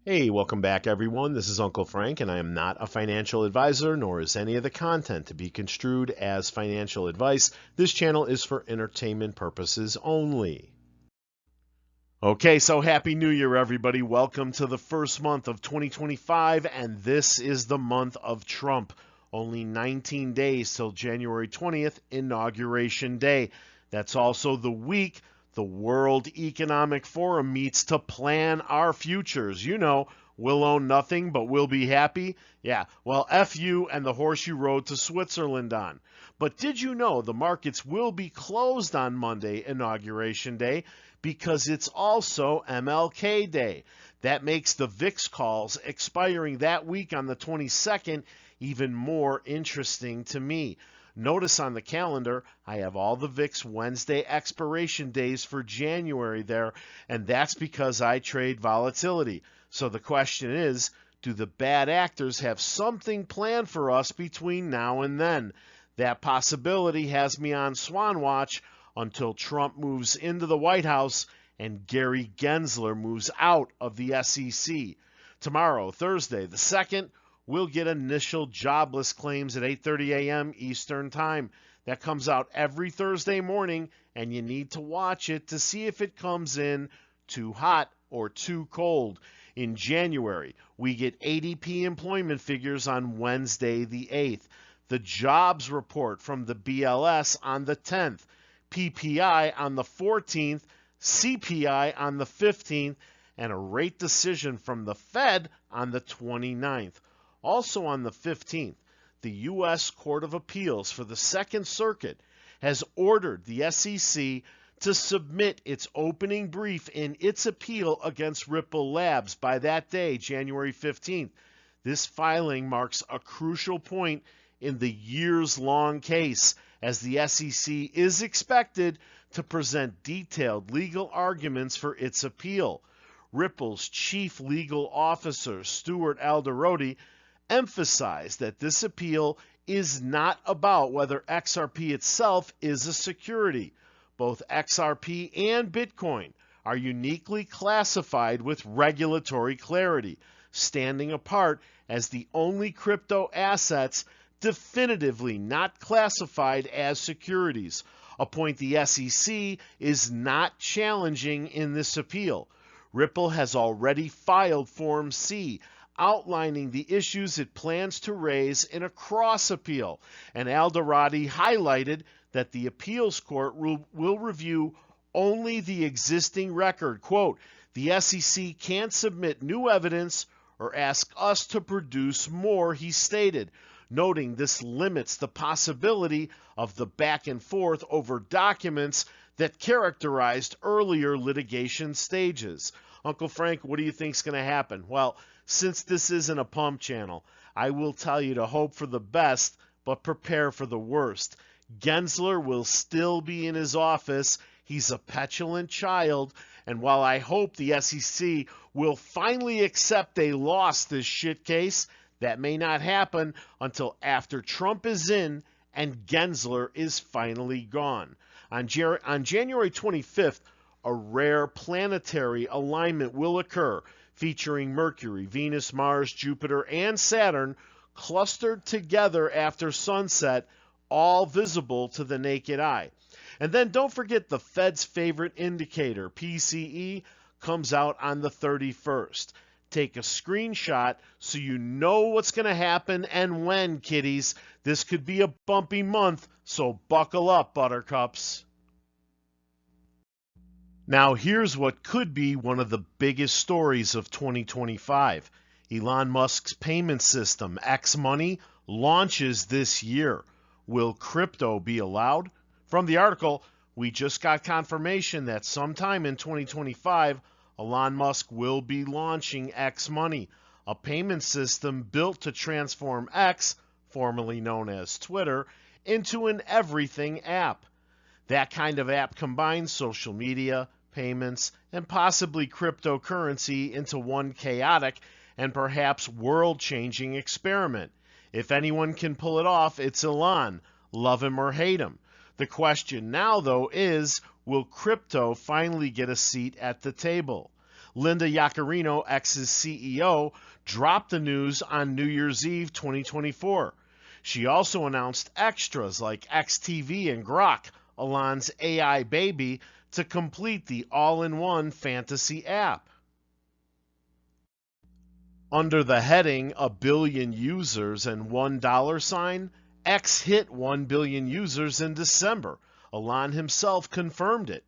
Hey, welcome back everyone. This is Uncle Frank, and I am not a financial advisor, nor is any of the content to be construed as financial advice. This channel is for entertainment purposes only. Okay, so Happy New Year, everybody. Welcome to the first month of 2025, and this is the month of Trump. Only 19 days till January 20th, Inauguration Day. That's also the week the World Economic Forum meets to plan our futures. You know, we'll own nothing, but we'll be happy. Yeah, well, F you and the horse you rode to Switzerland on. But did you know the markets will be closed on Monday, Inauguration Day, because it's also MLK Day. That makes the VIX calls expiring that week on the 22nd even more interesting to me. Notice on the calendar, I have all the VIX Wednesday expiration days for January there, and that's because I trade volatility. So the question is, do the bad actors have something planned for us between now and then? That possibility has me on Swan Watch until Trump moves into the White House and Gary Gensler moves out of the SEC. Tomorrow, Thursday, the 2nd, we'll get initial jobless claims at 8:30 a.m. Eastern Time. That comes out every Thursday morning, and you need to watch it to see if it comes in too hot or too cold. In January, we get ADP employment figures on Wednesday the 8th. The jobs report from the BLS on the 10th. PPI on the 14th, CPI on the 15th, and a rate decision from the Fed on the 29th. Also on the 15th, the U.S. Court of Appeals for the Second Circuit has ordered the SEC to submit its opening brief in its appeal against Ripple Labs by that day, January 15th. This filing marks a crucial point in the years-long case, as the SEC is expected to present detailed legal arguments for its appeal. Ripple's chief legal officer, Stuart Alderoty, emphasized that this appeal is not about whether XRP itself is a security. Both XRP and Bitcoin are uniquely classified with regulatory clarity, standing apart as the only crypto assets definitively not classified as securities, a point the SEC is not challenging in this appeal. Ripple has already filed Form C, outlining the issues it plans to raise in a cross appeal, and Alderoty highlighted that the appeals court will review only the existing record. Quote, the SEC can't submit new evidence or ask us to produce more, he stated, noting this limits the possibility of the back and forth over documents that characterized earlier litigation stages. Uncle Frank, what do you think is going to happen? Well, since this isn't a pump channel, I will tell you to hope for the best, but prepare for the worst. Gensler will still be in his office. He's a petulant child, and while I hope the SEC will finally accept they lost this shit case, that may not happen until after Trump is in and Gensler is finally gone. On January 25th, a rare planetary alignment will occur, featuring Mercury, Venus, Mars, Jupiter, and Saturn clustered together after sunset, all visible to the naked eye. And then don't forget the Fed's favorite indicator, PCE, comes out on the 31st. Take a screenshot so you know what's going to happen and when, kiddies. This could be a bumpy month, so buckle up, buttercups. Now here's what could be one of the biggest stories of 2025. Elon Musk's payment system, X Money, launches this year. Will crypto be allowed? From the article, we just got confirmation that sometime in 2025, Elon Musk will be launching X Money, a payment system built to transform X, formerly known as Twitter, into an everything app. That kind of app combines social media, payments, and possibly cryptocurrency into one chaotic and perhaps world-changing experiment. If anyone can pull it off, it's Elon. Love him or hate him. The question now, though, is, will crypto finally get a seat at the table? Linda Yaccarino, X's CEO, dropped the news on New Year's Eve 2024. She also announced extras like XTV and Grok, Elon's AI baby, to complete the all-in-one fantasy app. Under the heading "A Billion Users and $1," X hit 1 billion users in December. Elon himself confirmed it,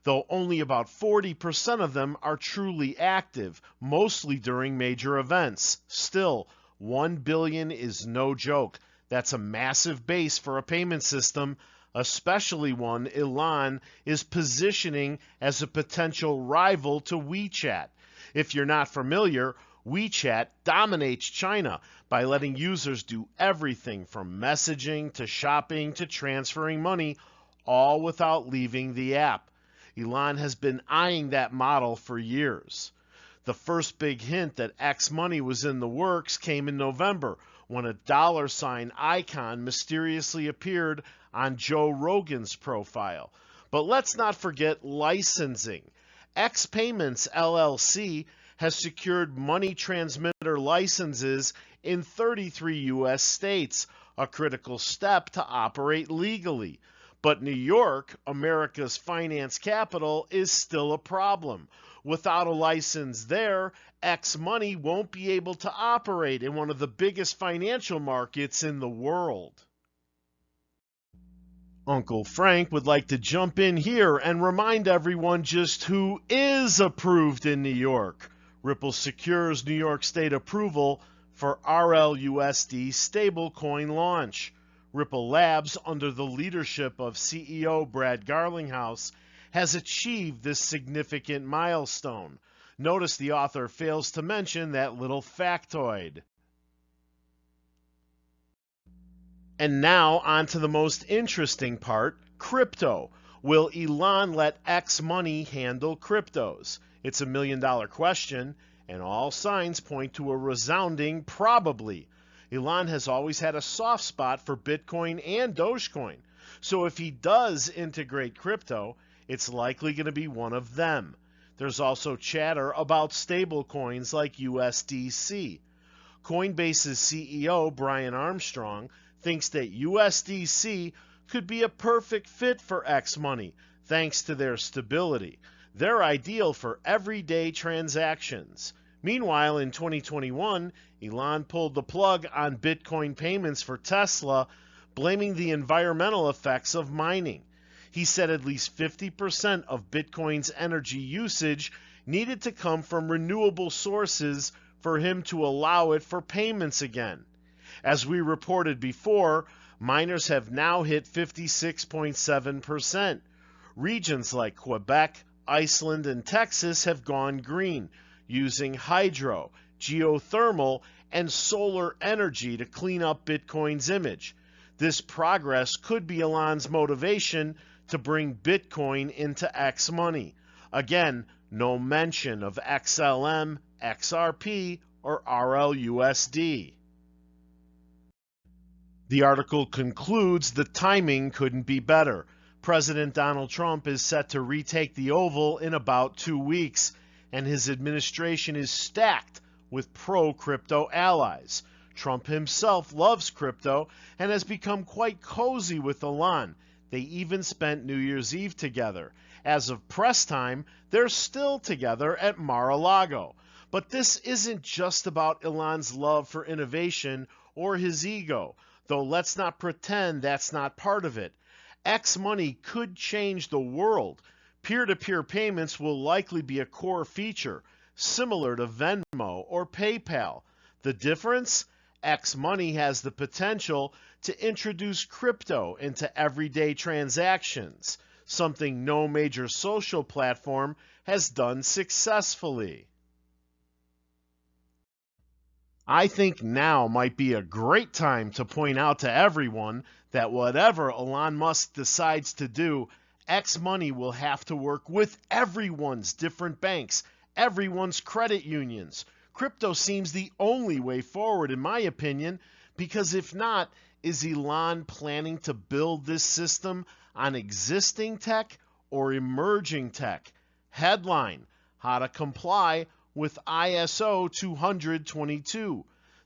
though only about 40% of them are truly active, mostly during major events. Still, 1 billion is no joke. That's a massive base for a payment system, especially one Elon is positioning as a potential rival to WeChat. If you're not familiar, WeChat dominates China by letting users do everything from messaging to shopping to transferring money, all without leaving the app. Elon has been eyeing that model for years. The first big hint that X money was in the works came in November when a $ icon mysteriously appeared on Joe Rogan's profile. But let's not forget licensing. X Payments LLC has secured money transmitter licenses in 33 U.S. states, a critical step to operate legally. But New York, America's finance capital, is still a problem. Without a license there, X Money won't be able to operate in one of the biggest financial markets in the world. Uncle Frank would like to jump in here and remind everyone just who is approved in New York. Ripple secures New York State approval for RLUSD stablecoin launch. Ripple Labs, under the leadership of CEO Brad Garlinghouse, has achieved this significant milestone. Notice the author fails to mention that little factoid. And now on to the most interesting part, crypto. Will Elon let X Money handle cryptos? It's $1 million question, and all signs point to a resounding probably. Elon has always had a soft spot for Bitcoin and Dogecoin, so if he does integrate crypto, it's likely going to be one of them. There's also chatter about stable coins like USDC. Coinbase's CEO, Brian Armstrong, thinks that USDC could be a perfect fit for X Money, thanks to their stability. They're ideal for everyday transactions. Meanwhile, in 2021, Elon pulled the plug on Bitcoin payments for Tesla, blaming the environmental effects of mining. He said at least 50% of Bitcoin's energy usage needed to come from renewable sources for him to allow it for payments again. As we reported before, miners have now hit 56.7%. Regions like Quebec, Iceland, and Texas have gone green, using hydro, geothermal, and solar energy to clean up Bitcoin's image. This progress could be Elon's motivation to bring Bitcoin into X Money. Again, no mention of XLM, XRP, or RLUSD. The article concludes the timing couldn't be better. President Donald Trump is set to retake the Oval in about 2 weeks, and his administration is stacked with pro-crypto allies. Trump himself loves crypto and has become quite cozy with Elon. They even spent New Year's Eve together. As of press time, they're still together at Mar-a-Lago. But this isn't just about Elon's love for innovation or his ego, though let's not pretend that's not part of it. X Money could change the world. Peer-to-peer payments will likely be a core feature, similar to Venmo or PayPal. The difference? X Money has the potential to introduce crypto into everyday transactions, something no major social platform has done successfully. I think now might be a great time to point out to everyone that whatever Elon Musk decides to do, X Money will have to work with everyone's different banks, everyone's credit unions. Crypto seems the only way forward, in my opinion, because if not, is Elon planning to build this system on existing tech or emerging tech? Headline: how to comply with ISO 20022.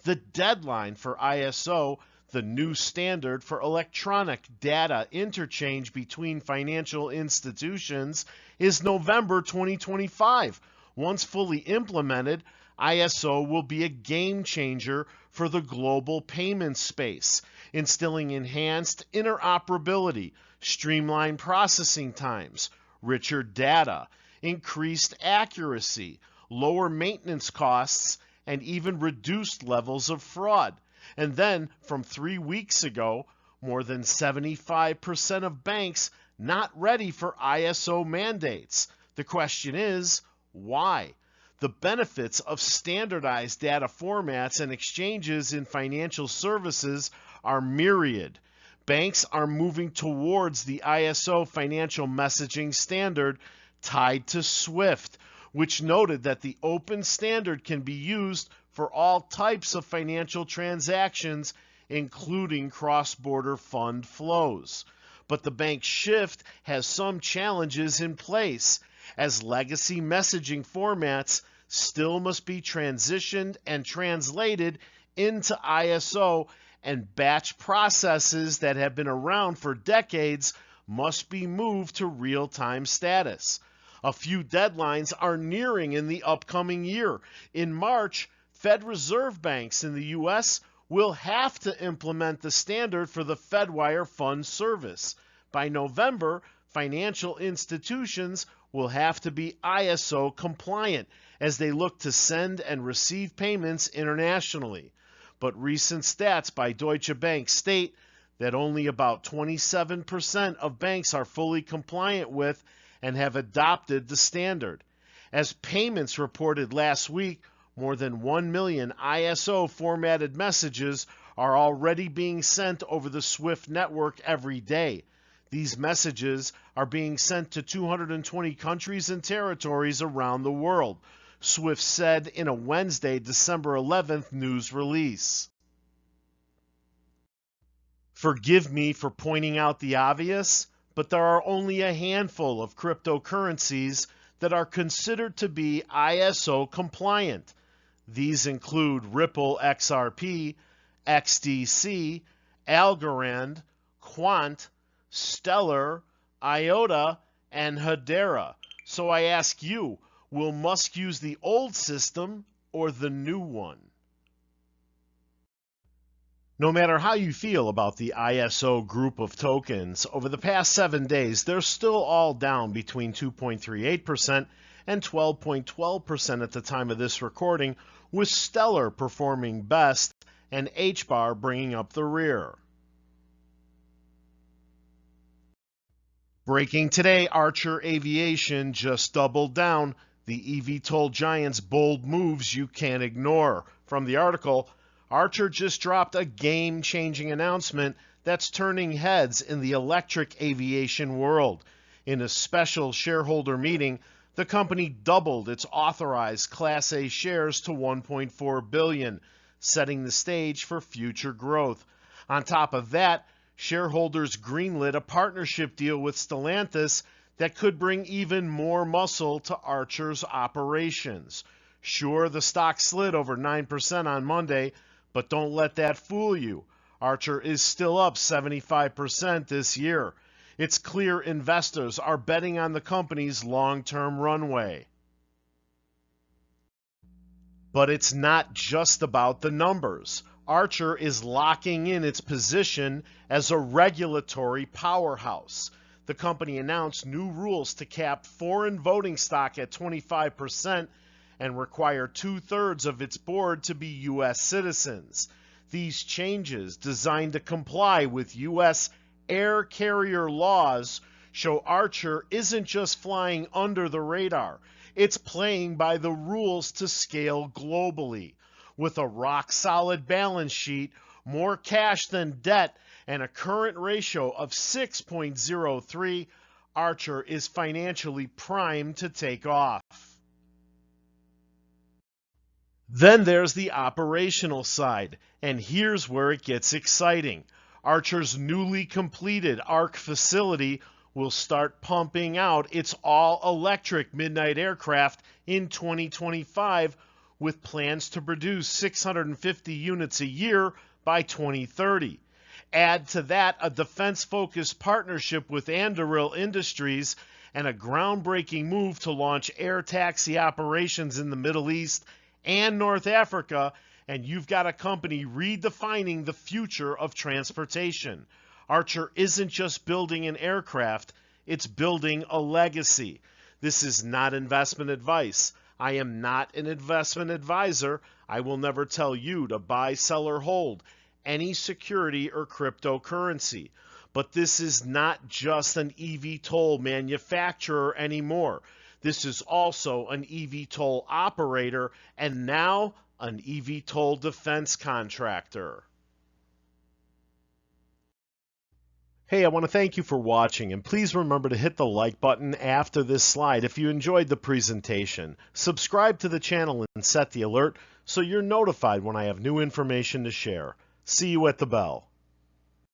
The deadline for ISO, the new standard for electronic data interchange between financial institutions, is November 2025. Once fully implemented, ISO will be a game changer for the global payment space, instilling enhanced interoperability, streamlined processing times, richer data, increased accuracy, lower maintenance costs, and even reduced levels of fraud. And then, from 3 weeks ago, more than 75% of banks not ready for ISO mandates. The question is, why? The benefits of standardized data formats and exchanges in financial services are myriad. Banks are moving towards the ISO financial messaging standard tied to SWIFT, which noted that the open standard can be used for all types of financial transactions, including cross-border fund flows. But the bank shift has some challenges in place, as legacy messaging formats still must be transitioned and translated into ISO, and batch processes that have been around for decades must be moved to real-time status. A few deadlines are nearing in the upcoming year. In March, Fed Reserve banks in the U.S. will have to implement the standard for the Fedwire Fund Service. By November, financial institutions will have to be ISO compliant as they look to send and receive payments internationally. But recent stats by Deutsche Bank state that only about 27% of banks are fully compliant with and have adopted the standard. As payments reported last week, more than 1 million ISO formatted messages are already being sent over the SWIFT network every day. These messages are being sent to 220 countries and territories around the world, SWIFT said in a Wednesday, December 11th news release. Forgive me for pointing out the obvious, but there are only a handful of cryptocurrencies that are considered to be ISO compliant. These include Ripple XRP, XDC, Algorand, Quant, Stellar, IOTA, and Hedera. So I ask you, will Musk use the old system or the new one? No matter how you feel about the ISO group of tokens, over the past 7 days, they're still all down between 2.38% and 12.12% at the time of this recording, with Stellar performing best and HBAR bringing up the rear. Breaking today, Archer Aviation just doubled down. The eVTOL giant's bold moves you can't ignore. From the article, Archer just dropped a game-changing announcement that's turning heads in the electric aviation world. In a special shareholder meeting, the company doubled its authorized Class A shares to $1.4 billion, setting the stage for future growth. On top of that, shareholders greenlit a partnership deal with Stellantis that could bring even more muscle to Archer's operations. Sure, the stock slid over 9% on Monday, but don't let that fool you. Archer is still up 75% this year. It's clear investors are betting on the company's long-term runway. But it's not just about the numbers. Archer is locking in its position as a regulatory powerhouse. The company announced new rules to cap foreign voting stock at 25% and require 2/3 of its board to be U.S. citizens. These changes, designed to comply with U.S. air carrier laws, show Archer isn't just flying under the radar. It's playing by the rules to scale globally. With a rock-solid balance sheet, more cash than debt, and a current ratio of 6.03, Archer is financially primed to take off. Then there's the operational side, and here's where it gets exciting. Archer's newly completed ARC facility will start pumping out its all-electric Midnight aircraft in 2025 with plans to produce 650 units a year by 2030. Add to that a defense-focused partnership with Anduril Industries and a groundbreaking move to launch air taxi operations in the Middle East and North Africa, and you've got a company redefining the future of transportation. Archer isn't just building an aircraft, it's building a legacy. This is not investment advice. I am not an investment advisor. I will never tell you to buy, sell, or hold any security or cryptocurrency. But this is not just an eVTOL manufacturer anymore. This is also an eVTOL operator and now an eVTOL defense contractor. Hey, I want to thank you for watching, and please remember to hit the like button after this slide if you enjoyed the presentation. Subscribe to the channel and set the alert so you're notified when I have new information to share. See you at the bell.